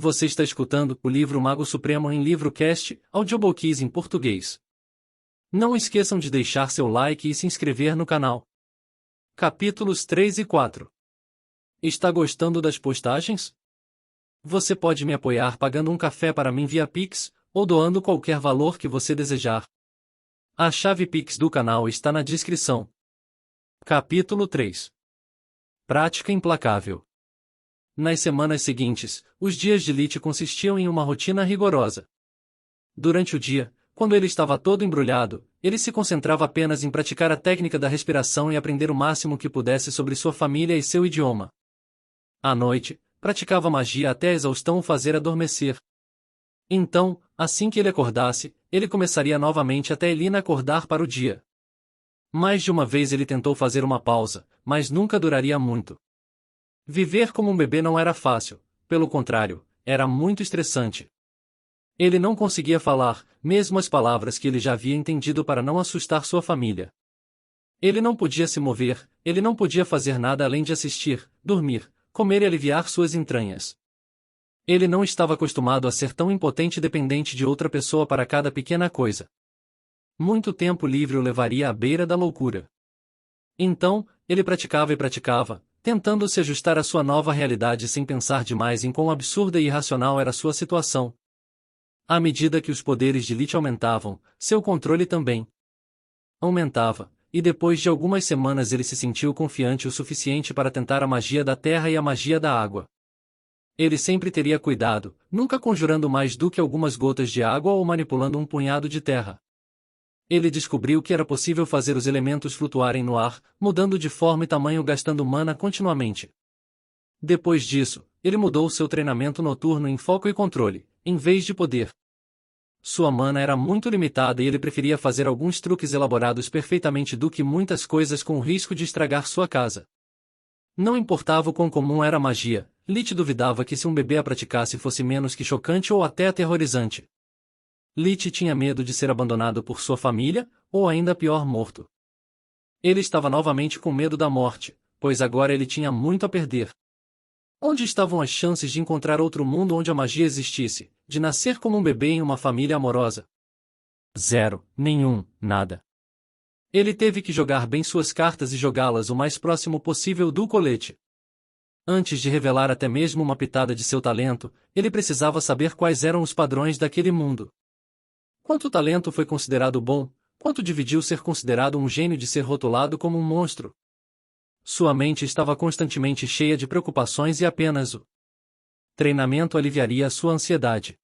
Você está escutando o livro Mago Supremo em Livrocast, Audiobooks em português. Não esqueçam de deixar seu like e se inscrever no canal. Capítulos 3 e 4. Está gostando das postagens? Você pode me apoiar pagando um café para mim via Pix, ou doando qualquer valor que você desejar. A chave Pix do canal está na descrição. Capítulo 3. Prática implacável. Nas semanas seguintes, os dias de Lich consistiam em uma rotina rigorosa. Durante o dia, quando ele estava todo embrulhado, ele se concentrava apenas em praticar a técnica da respiração e aprender o máximo que pudesse sobre sua família e seu idioma. À noite, praticava magia até a exaustão o fazer adormecer. Então, assim que ele acordasse, ele começaria novamente até Elina acordar para o dia. Mais de uma vez ele tentou fazer uma pausa, mas nunca duraria muito. Viver como um bebê não era fácil, pelo contrário, era muito estressante. Ele não conseguia falar, mesmo as palavras que ele já havia entendido para não assustar sua família. Ele não podia se mover, ele não podia fazer nada além de assistir, dormir, comer e aliviar suas entranhas. Ele não estava acostumado a ser tão impotente e dependente de outra pessoa para cada pequena coisa. Muito tempo livre o levaria à beira da loucura. Então, ele praticava e praticava, tentando se ajustar à sua nova realidade sem pensar demais em quão absurda e irracional era sua situação. À medida que os poderes de Lich aumentavam, seu controle também aumentava, e depois de algumas semanas ele se sentiu confiante o suficiente para tentar a magia da terra e a magia da água. Ele sempre teria cuidado, nunca conjurando mais do que algumas gotas de água ou manipulando um punhado de terra. Ele descobriu que era possível fazer os elementos flutuarem no ar, mudando de forma e tamanho gastando mana continuamente. Depois disso, ele mudou seu treinamento noturno em foco e controle, em vez de poder. Sua mana era muito limitada e ele preferia fazer alguns truques elaborados perfeitamente do que muitas coisas com o risco de estragar sua casa. Não importava o quão comum era a magia, Lich duvidava que se um bebê a praticasse fosse menos que chocante ou até aterrorizante. Lich tinha medo de ser abandonado por sua família, ou ainda pior morto. Ele estava novamente com medo da morte, pois agora ele tinha muito a perder. Onde estavam as chances de encontrar outro mundo onde a magia existisse, de nascer como um bebê em uma família amorosa? Zero, nenhum, nada. Ele teve que jogar bem suas cartas e jogá-las o mais próximo possível do colete. Antes de revelar até mesmo uma pitada de seu talento, ele precisava saber quais eram os padrões daquele mundo. Quanto talento foi considerado bom, quanto dividiu ser considerado um gênio de ser rotulado como um monstro. Sua mente estava constantemente cheia de preocupações e apenas o treinamento aliviaria a sua ansiedade.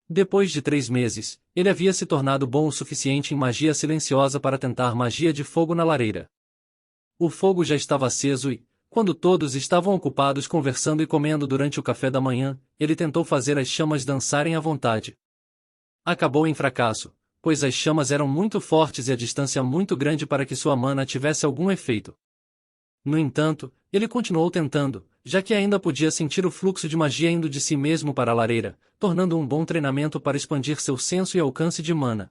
Depois de 3 meses, ele havia se tornado bom o suficiente em magia silenciosa para tentar magia de fogo na lareira. O fogo já estava aceso e, quando todos estavam ocupados conversando e comendo durante o café da manhã, ele tentou fazer as chamas dançarem à vontade. Acabou em fracasso, pois as chamas eram muito fortes e a distância muito grande para que sua mana tivesse algum efeito. No entanto, ele continuou tentando, já que ainda podia sentir o fluxo de magia indo de si mesmo para a lareira, tornando um bom treinamento para expandir seu senso e alcance de mana.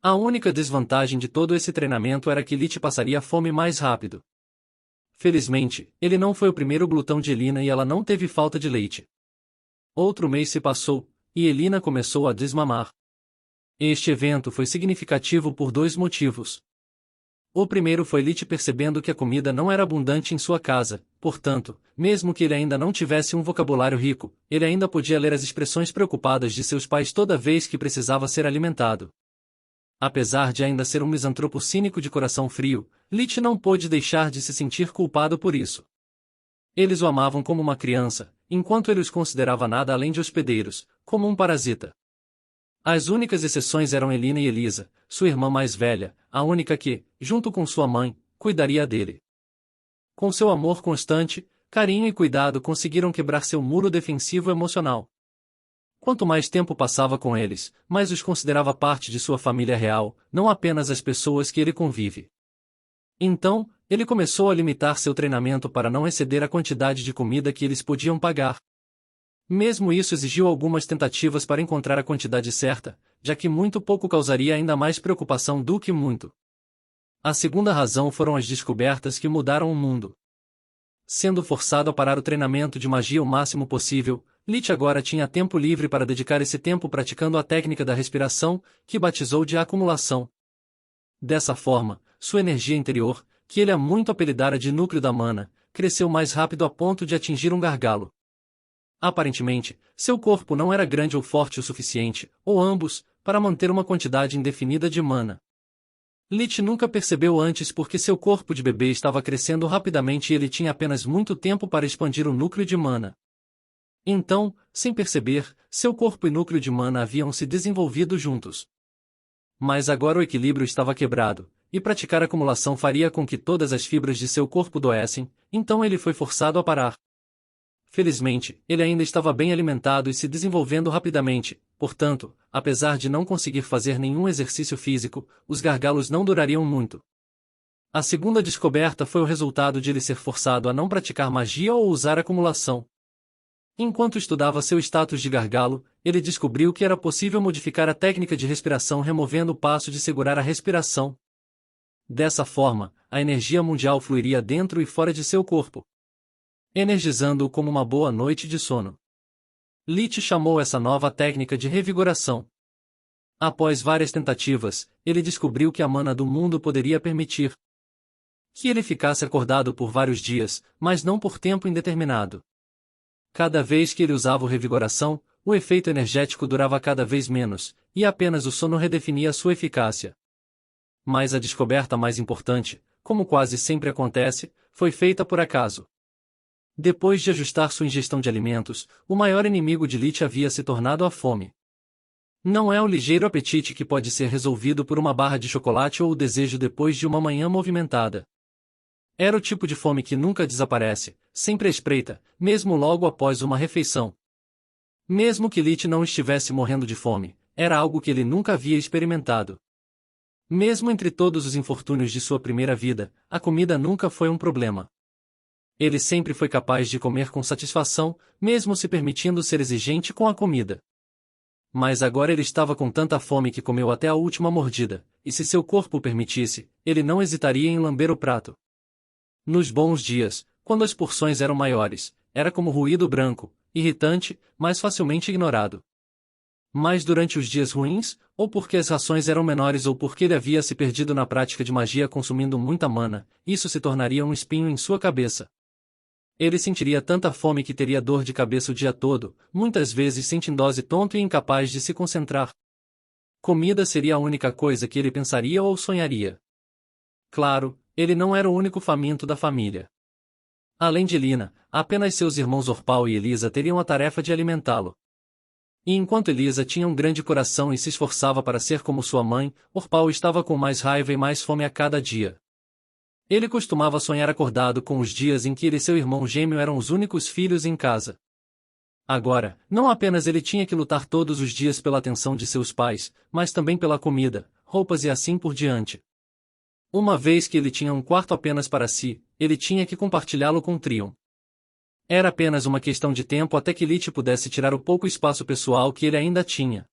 A única desvantagem de todo esse treinamento era que Lich passaria fome mais rápido. Felizmente, ele não foi o primeiro glutão de Elina e ela não teve falta de leite. Outro mês se passou, e Elina começou a desmamar. Este evento foi significativo por 2 motivos. O primeiro foi Lich percebendo que a comida não era abundante em sua casa, portanto, mesmo que ele ainda não tivesse um vocabulário rico, ele ainda podia ler as expressões preocupadas de seus pais toda vez que precisava ser alimentado. Apesar de ainda ser um misantropo cínico de coração frio, Lich não pôde deixar de se sentir culpado por isso. Eles o amavam como uma criança, enquanto ele os considerava nada além de hospedeiros, como um parasita. As únicas exceções eram Elina e Elisa, sua irmã mais velha, a única que, junto com sua mãe, cuidaria dele. Com seu amor constante, carinho e cuidado conseguiram quebrar seu muro defensivo emocional. Quanto mais tempo passava com eles, mais os considerava parte de sua família real, não apenas as pessoas que ele convive. Então, ele começou a limitar seu treinamento para não exceder a quantidade de comida que eles podiam pagar. Mesmo isso exigiu algumas tentativas para encontrar a quantidade certa, já que muito pouco causaria ainda mais preocupação do que muito. A segunda razão foram as descobertas que mudaram o mundo. Sendo forçado a parar o treinamento de magia o máximo possível, Lit agora tinha tempo livre para dedicar esse tempo praticando a técnica da respiração, que batizou de acumulação. Dessa forma, sua energia interior, que ele muito apelidara de núcleo da mana, cresceu mais rápido a ponto de atingir um gargalo. Aparentemente, seu corpo não era grande ou forte o suficiente, ou ambos, para manter uma quantidade indefinida de mana. Lit nunca percebeu antes porque seu corpo de bebê estava crescendo rapidamente e ele tinha apenas muito tempo para expandir o núcleo de mana. Então, sem perceber, seu corpo e núcleo de mana haviam se desenvolvido juntos. Mas agora o equilíbrio estava quebrado, e praticar acumulação faria com que todas as fibras de seu corpo doessem, então ele foi forçado a parar. Felizmente, ele ainda estava bem alimentado e se desenvolvendo rapidamente, portanto, apesar de não conseguir fazer nenhum exercício físico, os gargalos não durariam muito. A segunda descoberta foi o resultado de ele ser forçado a não praticar magia ou usar acumulação. Enquanto estudava seu status de gargalo, ele descobriu que era possível modificar a técnica de respiração removendo o passo de segurar a respiração. Dessa forma, a energia mundial fluiria dentro e fora de seu corpo, energizando-o como uma boa noite de sono. Lit chamou essa nova técnica de revigoração. Após várias tentativas, ele descobriu que a mana do mundo poderia permitir que ele ficasse acordado por vários dias, mas não por tempo indeterminado. Cada vez que ele usava o revigoração, o efeito energético durava cada vez menos, e apenas o sono redefinia sua eficácia. Mas a descoberta mais importante, como quase sempre acontece, foi feita por acaso. Depois de ajustar sua ingestão de alimentos, o maior inimigo de Lit havia se tornado a fome. Não é o ligeiro apetite que pode ser resolvido por uma barra de chocolate ou o desejo depois de uma manhã movimentada. Era o tipo de fome que nunca desaparece, sempre à espreita, mesmo logo após uma refeição. Mesmo que Lit não estivesse morrendo de fome, era algo que ele nunca havia experimentado. Mesmo entre todos os infortúnios de sua primeira vida, a comida nunca foi um problema. Ele sempre foi capaz de comer com satisfação, mesmo se permitindo ser exigente com a comida. Mas agora ele estava com tanta fome que comeu até a última mordida, e se seu corpo o permitisse, ele não hesitaria em lamber o prato. Nos bons dias, quando as porções eram maiores, era como ruído branco, irritante, mas facilmente ignorado. Mas durante os dias ruins, ou porque as rações eram menores ou porque ele havia se perdido na prática de magia consumindo muita mana, isso se tornaria um espinho em sua cabeça. Ele sentiria tanta fome que teria dor de cabeça o dia todo, muitas vezes sentindo-se tonto e incapaz de se concentrar. Comida seria a única coisa que ele pensaria ou sonharia. Claro, ele não era o único faminto da família. Além de Lina, apenas seus irmãos Orpal e Elisa teriam a tarefa de alimentá-lo. E enquanto Elisa tinha um grande coração e se esforçava para ser como sua mãe, Orpal estava com mais raiva e mais fome a cada dia. Ele costumava sonhar acordado com os dias em que ele e seu irmão gêmeo eram os únicos filhos em casa. Agora, não apenas ele tinha que lutar todos os dias pela atenção de seus pais, mas também pela comida, roupas e assim por diante. Uma vez que ele tinha um quarto apenas para si, ele tinha que compartilhá-lo com Trion. Era apenas uma questão de tempo até que Lit pudesse tirar o pouco espaço pessoal que ele ainda tinha.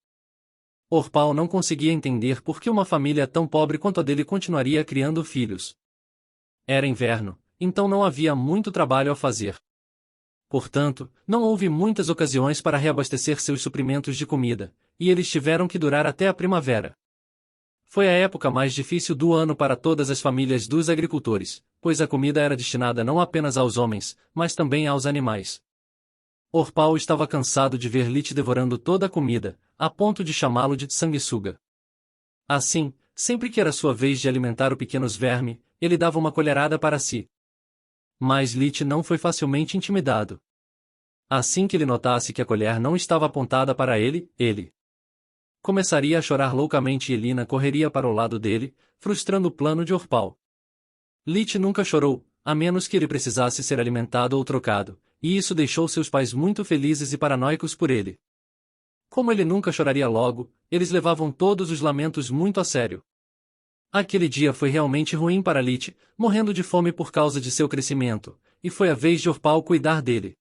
Orpal não conseguia entender por que uma família tão pobre quanto a dele continuaria criando filhos. Era inverno, então não havia muito trabalho a fazer. Portanto, não houve muitas ocasiões para reabastecer seus suprimentos de comida, e eles tiveram que durar até a primavera. Foi a época mais difícil do ano para todas as famílias dos agricultores, pois a comida era destinada não apenas aos homens, mas também aos animais. Orpal estava cansado de ver Lit devorando toda a comida, a ponto de chamá-lo de sanguessuga. Assim, sempre que era sua vez de alimentar o pequeno verme, ele dava uma colherada para si. Mas Lit não foi facilmente intimidado. Assim que ele notasse que a colher não estava apontada para ele começaria a chorar loucamente e Elina correria para o lado dele, frustrando o plano de Orpal. Lit nunca chorou, a menos que ele precisasse ser alimentado ou trocado, e isso deixou seus pais muito felizes e paranoicos por ele. Como ele nunca choraria logo, eles levavam todos os lamentos muito a sério. Aquele dia foi realmente ruim para Lit, morrendo de fome por causa de seu crescimento, e foi a vez de Orpal cuidar dele.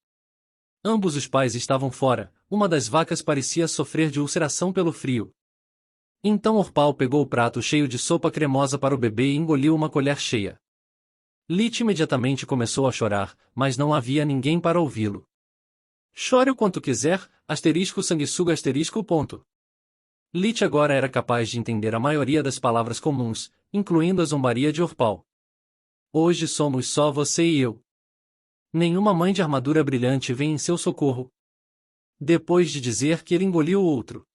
Ambos os pais estavam fora, uma das vacas parecia sofrer de ulceração pelo frio. Então Orpal pegou o prato cheio de sopa cremosa para o bebê e engoliu uma colher cheia. Lit imediatamente começou a chorar, mas não havia ninguém para ouvi-lo. Chore o quanto quiser, sanguessuga ponto. Lich agora era capaz de entender a maioria das palavras comuns, incluindo a zombaria de Orpal. Hoje somos só você e eu. Nenhuma mãe de armadura brilhante vem em seu socorro. Depois de dizer que ele engoliu o outro,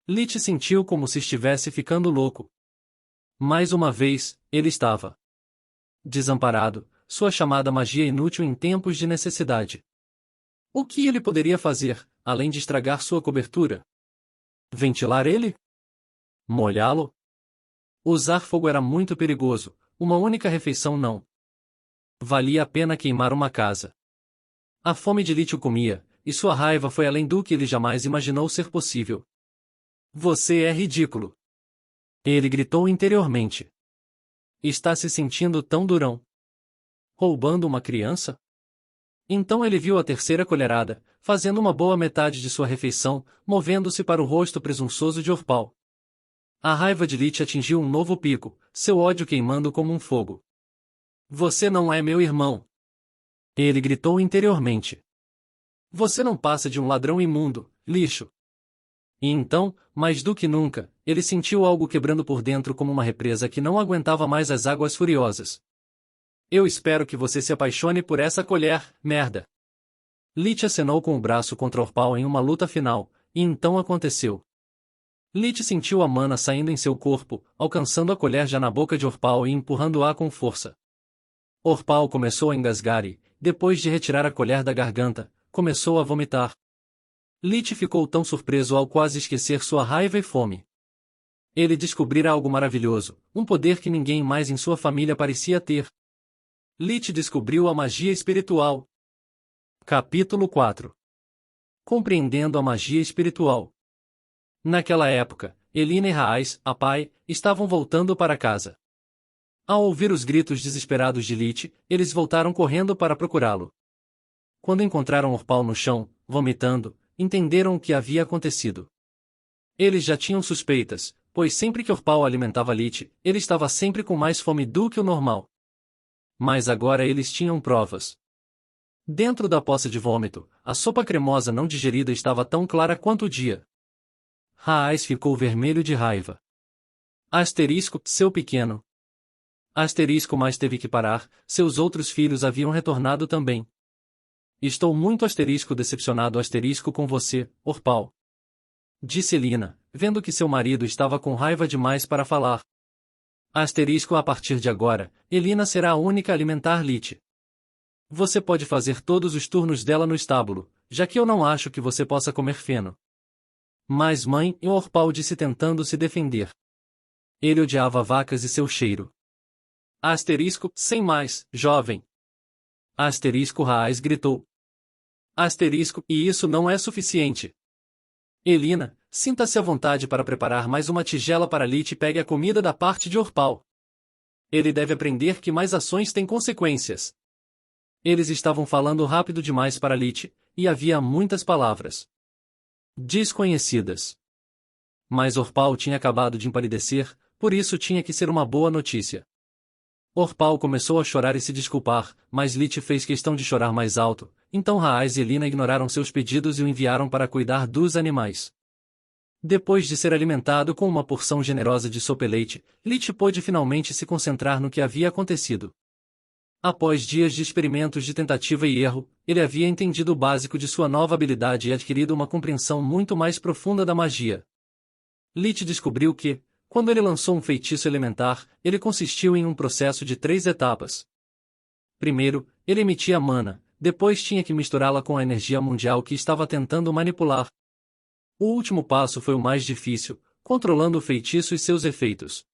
Lich sentiu como se estivesse ficando louco. Mais uma vez, ele estava desamparado, sua chamada magia inútil em tempos de necessidade. O que ele poderia fazer, além de estragar sua cobertura? Ventilar ele? Molhá-lo? Usar fogo era muito perigoso, uma única refeição não. Valia a pena queimar uma casa. A fome de Lich o comia, e sua raiva foi além do que ele jamais imaginou ser possível. Você é ridículo. Ele gritou interiormente. Está se sentindo tão durão. Roubando uma criança? Então ele viu a terceira colherada, fazendo uma boa metade de sua refeição, movendo-se para o rosto presunçoso de Orpal. A raiva de Lich atingiu um novo pico, seu ódio queimando como um fogo. Você não é meu irmão. Ele gritou interiormente. Você não passa de um ladrão imundo, lixo. E então, mais do que nunca, ele sentiu algo quebrando por dentro como uma represa que não aguentava mais as águas furiosas. Eu espero que você se apaixone por essa colher, merda. Lich acenou com o braço contra Orpal em uma luta final, e então aconteceu. Lich sentiu a mana saindo em seu corpo, alcançando a colher já na boca de Orpal e empurrando-a com força. Orpal começou a engasgar e, depois de retirar a colher da garganta, começou a vomitar. Lich ficou tão surpreso ao quase esquecer sua raiva e fome. Ele descobrira algo maravilhoso, um poder que ninguém mais em sua família parecia ter. Lich descobriu a magia espiritual. Capítulo 4. Compreendendo a magia espiritual. Naquela época, Elina e Raais, a pai, estavam voltando para casa. Ao ouvir os gritos desesperados de Lich, eles voltaram correndo para procurá-lo. Quando encontraram Orpal no chão, vomitando, entenderam o que havia acontecido. Eles já tinham suspeitas, pois sempre que Orpal alimentava Lich, ele estava sempre com mais fome do que o normal. Mas agora eles tinham provas. Dentro da poça de vômito, a sopa cremosa não digerida estava tão clara quanto o dia. Raais ficou vermelho de raiva. Seu pequeno. Mas teve que parar, seus outros filhos haviam retornado também. Estou muito decepcionado com você, Orpal. Disse Elina, vendo que seu marido estava com raiva demais para falar. A partir de agora, Elina será a única a alimentar Lich. Você pode fazer todos os turnos dela no estábulo, já que eu não acho que você possa comer feno. Mas mãe, Orpal disse tentando se defender. Ele odiava vacas e seu cheiro. Sem mais, jovem. Raais gritou. E isso não é suficiente. Elina, sinta-se à vontade para preparar mais uma tigela para Lich e pegue a comida da parte de Orpal. Ele deve aprender que mais ações têm consequências. Eles estavam falando rápido demais para Lich, e havia muitas palavras desconhecidas. Mas Orpal tinha acabado de empalidecer, por isso tinha que ser uma boa notícia. Orpal começou a chorar e se desculpar, mas Lich fez questão de chorar mais alto, então Raais e Elina ignoraram seus pedidos e o enviaram para cuidar dos animais. Depois de ser alimentado com uma porção generosa de sopa e leite, Lich pôde finalmente se concentrar no que havia acontecido. Após dias de experimentos de tentativa e erro, ele havia entendido o básico de sua nova habilidade e adquirido uma compreensão muito mais profunda da magia. Lich descobriu que, quando ele lançou um feitiço elementar, ele consistiu em um processo de 3 etapas. Primeiro, ele emitia mana, depois tinha que misturá-la com a energia mundial que estava tentando manipular. O último passo foi o mais difícil, controlando o feitiço e seus efeitos.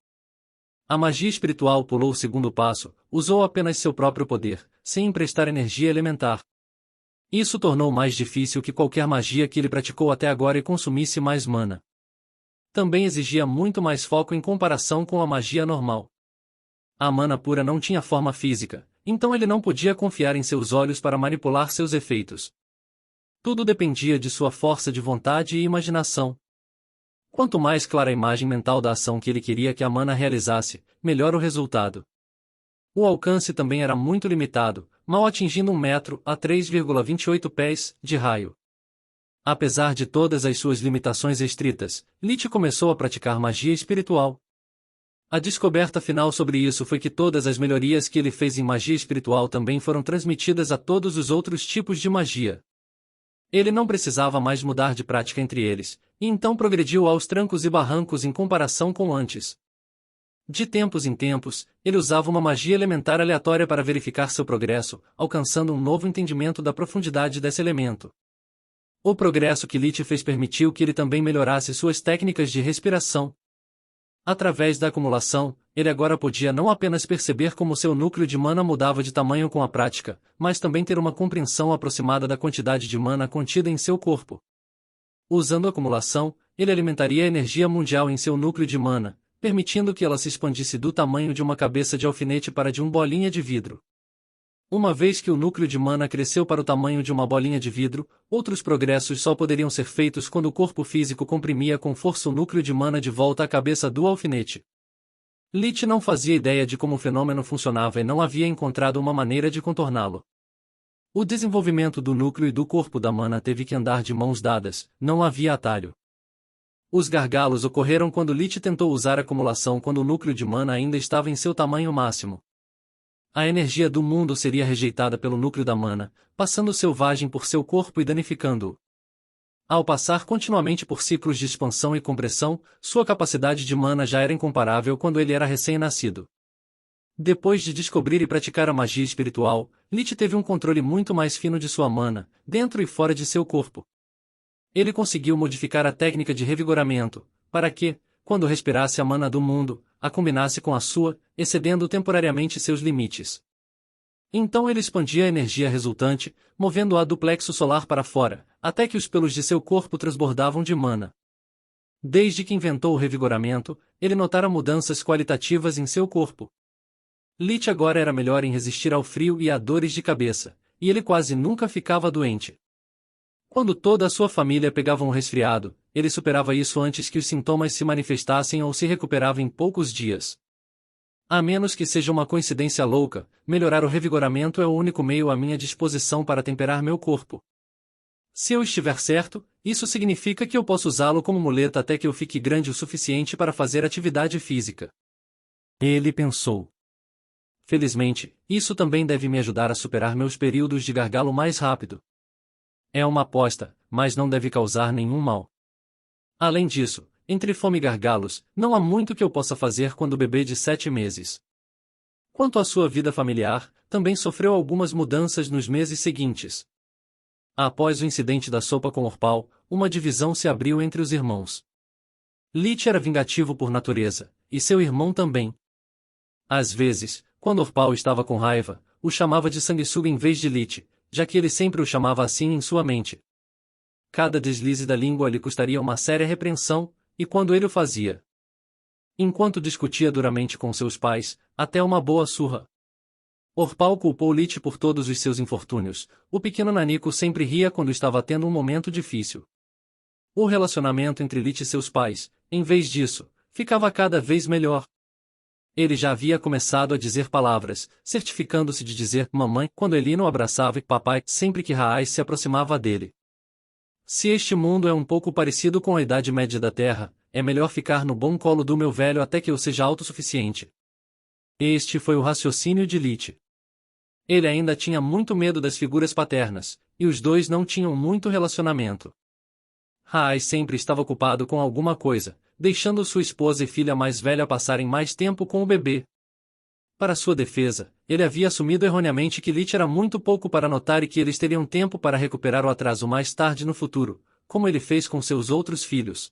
A magia espiritual pulou o segundo passo, usou apenas seu próprio poder, sem emprestar energia elementar. Isso tornou mais difícil que qualquer magia que ele praticou até agora e consumisse mais mana. Também exigia muito mais foco em comparação com a magia normal. A mana pura não tinha forma física, então ele não podia confiar em seus olhos para manipular seus efeitos. Tudo dependia de sua força de vontade e imaginação. Quanto mais clara a imagem mental da ação que ele queria que a mana realizasse, melhor o resultado. O alcance também era muito limitado, mal atingindo 1 metro a 3,28 pés de raio. Apesar de todas as suas limitações estritas, Lich começou a praticar magia espiritual. A descoberta final sobre isso foi que todas as melhorias que ele fez em magia espiritual também foram transmitidas a todos os outros tipos de magia. Ele não precisava mais mudar de prática entre eles, e então progrediu aos trancos e barrancos em comparação com antes. De tempos em tempos, ele usava uma magia elementar aleatória para verificar seu progresso, alcançando um novo entendimento da profundidade desse elemento. O progresso que Lich fez permitiu que ele também melhorasse suas técnicas de respiração. Através da acumulação, ele agora podia não apenas perceber como seu núcleo de mana mudava de tamanho com a prática, mas também ter uma compreensão aproximada da quantidade de mana contida em seu corpo. Usando a acumulação, ele alimentaria a energia mundial em seu núcleo de mana, permitindo que ela se expandisse do tamanho de uma cabeça de alfinete para de uma bolinha de vidro. Uma vez que o núcleo de mana cresceu para o tamanho de uma bolinha de vidro, outros progressos só poderiam ser feitos quando o corpo físico comprimia com força o núcleo de mana de volta à cabeça do alfinete. Lich não fazia ideia de como o fenômeno funcionava e não havia encontrado uma maneira de contorná-lo. O desenvolvimento do núcleo e do corpo da mana teve que andar de mãos dadas, não havia atalho. Os gargalos ocorreram quando Lich tentou usar a acumulação quando o núcleo de mana ainda estava em seu tamanho máximo. A energia do mundo seria rejeitada pelo núcleo da mana, passando selvagem por seu corpo e danificando-o. Ao passar continuamente por ciclos de expansão e compressão, sua capacidade de mana já era incomparável quando ele era recém-nascido. Depois de descobrir e praticar a magia espiritual, Lich teve um controle muito mais fino de sua mana, dentro e fora de seu corpo. Ele conseguiu modificar a técnica de revigoramento, para que, quando respirasse a mana do mundo, a combinasse com a sua, excedendo temporariamente seus limites. Então ele expandia a energia resultante, movendo-a do plexo solar para fora, até que os pelos de seu corpo transbordavam de mana. Desde que inventou o revigoramento, ele notara mudanças qualitativas em seu corpo. Lich agora era melhor em resistir ao frio e a dores de cabeça, e ele quase nunca ficava doente. Quando toda a sua família pegava um resfriado, ele superava isso antes que os sintomas se manifestassem ou se recuperava em poucos dias. A menos que seja uma coincidência louca, melhorar o revigoramento é o único meio à minha disposição para temperar meu corpo. Se eu estiver certo, isso significa que eu posso usá-lo como muleta até que eu fique grande o suficiente para fazer atividade física. Ele pensou. Felizmente, isso também deve me ajudar a superar meus períodos de gargalo mais rápido. É uma aposta, mas não deve causar nenhum mal. Além disso, entre fome e gargalos, não há muito que eu possa fazer quando o bebê de 7 meses. Quanto à sua vida familiar, também sofreu algumas mudanças nos meses seguintes. Após o incidente da sopa com Orpal, uma divisão se abriu entre os irmãos. Lich era vingativo por natureza, e seu irmão também. Às vezes, quando Orpal estava com raiva, o chamava de sanguessuga em vez de Lich, já que ele sempre o chamava assim em sua mente. Cada deslize da língua lhe custaria uma séria repreensão, e quando ele o fazia, enquanto discutia duramente com seus pais, até uma boa surra. Orpal culpou Lich por todos os seus infortúnios. O pequeno nanico sempre ria quando estava tendo um momento difícil. O relacionamento entre Lich e seus pais, em vez disso, ficava cada vez melhor. Ele já havia começado a dizer palavras, certificando-se de dizer mamãe quando Elino o abraçava e papai sempre que Raais se aproximava dele. Se este mundo é um pouco parecido com a Idade Média da Terra, é melhor ficar no bom colo do meu velho até que eu seja autossuficiente. Este foi o raciocínio de Lich. Ele ainda tinha muito medo das figuras paternas, e os dois não tinham muito relacionamento. Raais sempre estava ocupado com alguma coisa, deixando sua esposa e filha mais velha passarem mais tempo com o bebê. Para sua defesa, ele havia assumido erroneamente que Lich era muito pouco para notar e que eles teriam tempo para recuperar o atraso mais tarde no futuro, como ele fez com seus outros filhos.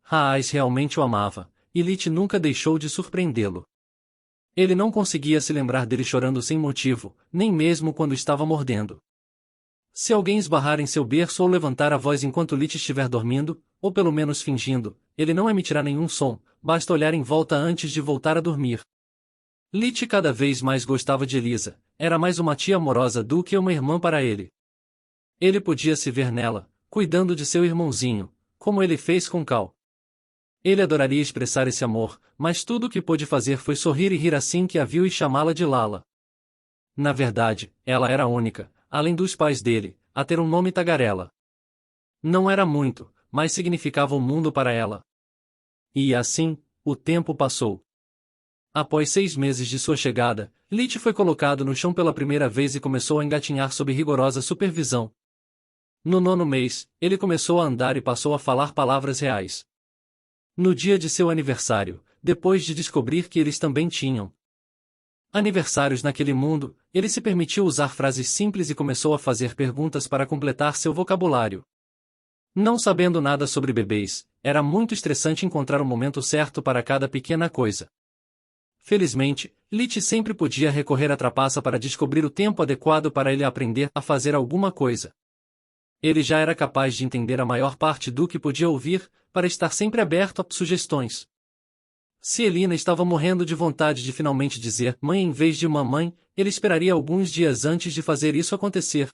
Raais realmente o amava, e Lich nunca deixou de surpreendê-lo. Ele não conseguia se lembrar dele chorando sem motivo, nem mesmo quando estava mordendo. Se alguém esbarrar em seu berço ou levantar a voz enquanto Lich estiver dormindo, ou pelo menos fingindo, ele não emitirá nenhum som, basta olhar em volta antes de voltar a dormir. Lich cada vez mais gostava de Elisa, era mais uma tia amorosa do que uma irmã para ele. Ele podia se ver nela, cuidando de seu irmãozinho, como ele fez com Cal. Ele adoraria expressar esse amor, mas tudo o que pôde fazer foi sorrir e rir assim que a viu e chamá-la de Lala. Na verdade, ela era a única, além dos pais dele, a ter um nome tagarela. Não era muito, mas significava o mundo para ela. E assim, o tempo passou. Após 6 meses de sua chegada, Lit foi colocado no chão pela primeira vez e começou a engatinhar sob rigorosa supervisão. No 9º mês, ele começou a andar e passou a falar palavras reais. No dia de seu aniversário, depois de descobrir que eles também tinham aniversários naquele mundo, ele se permitiu usar frases simples e começou a fazer perguntas para completar seu vocabulário. Não sabendo nada sobre bebês, era muito estressante encontrar o momento certo para cada pequena coisa. Felizmente, Lit sempre podia recorrer à trapaça para descobrir o tempo adequado para ele aprender a fazer alguma coisa. Ele já era capaz de entender a maior parte do que podia ouvir, para estar sempre aberto a sugestões. Se Elina estava morrendo de vontade de finalmente dizer mãe em vez de mamãe, ele esperaria alguns dias antes de fazer isso acontecer.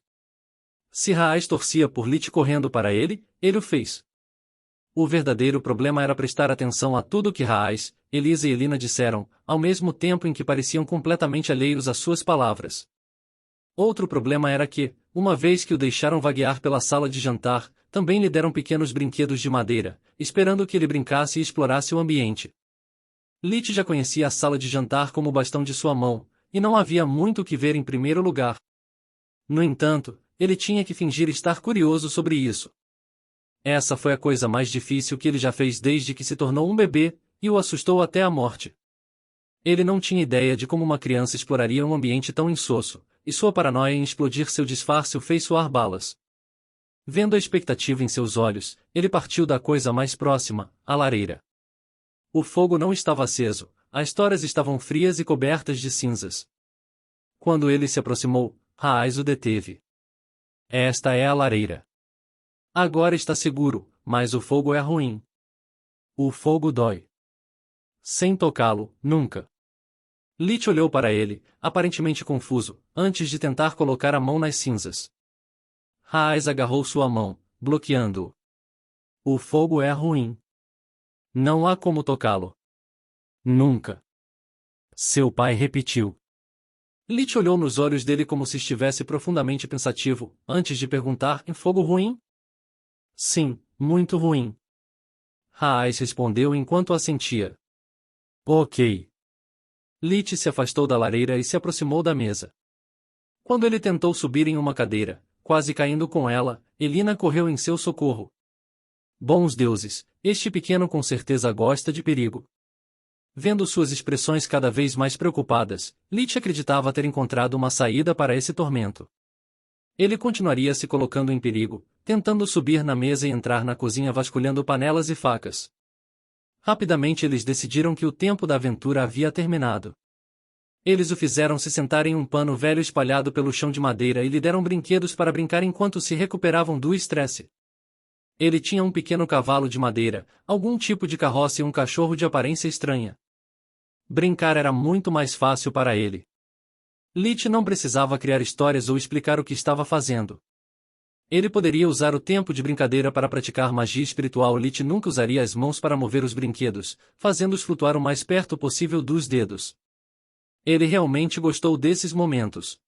Se Raais torcia por Lit correndo para ele, ele o fez. O verdadeiro problema era prestar atenção a tudo que Raais, Elisa e Elina disseram, ao mesmo tempo em que pareciam completamente alheios às suas palavras. Outro problema era que, uma vez que o deixaram vaguear pela sala de jantar, também lhe deram pequenos brinquedos de madeira, esperando que ele brincasse e explorasse o ambiente. Lit já conhecia a sala de jantar como o bastão de sua mão, e não havia muito o que ver em primeiro lugar. No entanto, ele tinha que fingir estar curioso sobre isso. Essa foi a coisa mais difícil que ele já fez desde que se tornou um bebê, e o assustou até a morte. Ele não tinha ideia de como uma criança exploraria um ambiente tão insosso, e sua paranoia em explodir seu disfarce o fez soar balas. Vendo a expectativa em seus olhos, ele partiu da coisa mais próxima, a lareira. O fogo não estava aceso, as toras estavam frias e cobertas de cinzas. Quando ele se aproximou, Raais o deteve. Esta é a lareira. Agora está seguro, mas o fogo é ruim. O fogo dói. Sem tocá-lo, nunca. Lit olhou para ele, aparentemente confuso, antes de tentar colocar a mão nas cinzas. Raais agarrou sua mão, bloqueando-o. O fogo é ruim. Não há como tocá-lo. Nunca. Seu pai repetiu. Lit olhou nos olhos dele como se estivesse profundamente pensativo, antes de perguntar: em fogo ruim? Sim, muito ruim. Raais respondeu enquanto assentia. Ok. Lit se afastou da lareira e se aproximou da mesa. Quando ele tentou subir em uma cadeira, quase caindo com ela, Elina correu em seu socorro. Bons deuses, este pequeno com certeza gosta de perigo. Vendo suas expressões cada vez mais preocupadas, Lit acreditava ter encontrado uma saída para esse tormento. Ele continuaria se colocando em perigo, tentando subir na mesa e entrar na cozinha vasculhando panelas e facas. Rapidamente eles decidiram que o tempo da aventura havia terminado. Eles o fizeram se sentar em um pano velho espalhado pelo chão de madeira e lhe deram brinquedos para brincar enquanto se recuperavam do estresse. Ele tinha um pequeno cavalo de madeira, algum tipo de carroça e um cachorro de aparência estranha. Brincar era muito mais fácil para ele. Lit não precisava criar histórias ou explicar o que estava fazendo. Ele poderia usar o tempo de brincadeira para praticar magia espiritual. Lit nunca usaria as mãos para mover os brinquedos, fazendo-os flutuar o mais perto possível dos dedos. Ele realmente gostou desses momentos.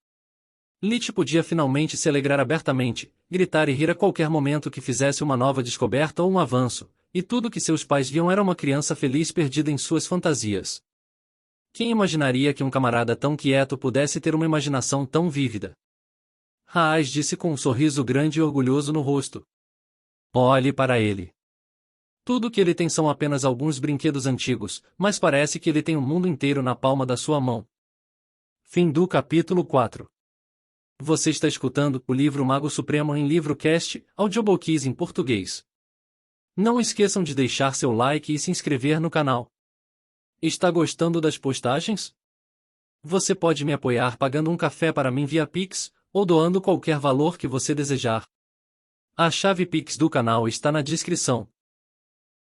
Lit podia finalmente se alegrar abertamente, gritar e rir a qualquer momento que fizesse uma nova descoberta ou um avanço, e tudo que seus pais viam era uma criança feliz perdida em suas fantasias. Quem imaginaria que um camarada tão quieto pudesse ter uma imaginação tão vívida? Raais disse com um sorriso grande e orgulhoso no rosto. Olhe para ele. Tudo que ele tem são apenas alguns brinquedos antigos, mas parece que ele tem o mundo inteiro na palma da sua mão. Fim do capítulo 4. Você está escutando o livro Mago Supremo em Livrocast, Audiobooks em português. Não esqueçam de deixar seu like e se inscrever no canal. Está gostando das postagens? Você pode me apoiar pagando um café para mim via Pix, ou doando qualquer valor que você desejar. A chave Pix do canal está na descrição.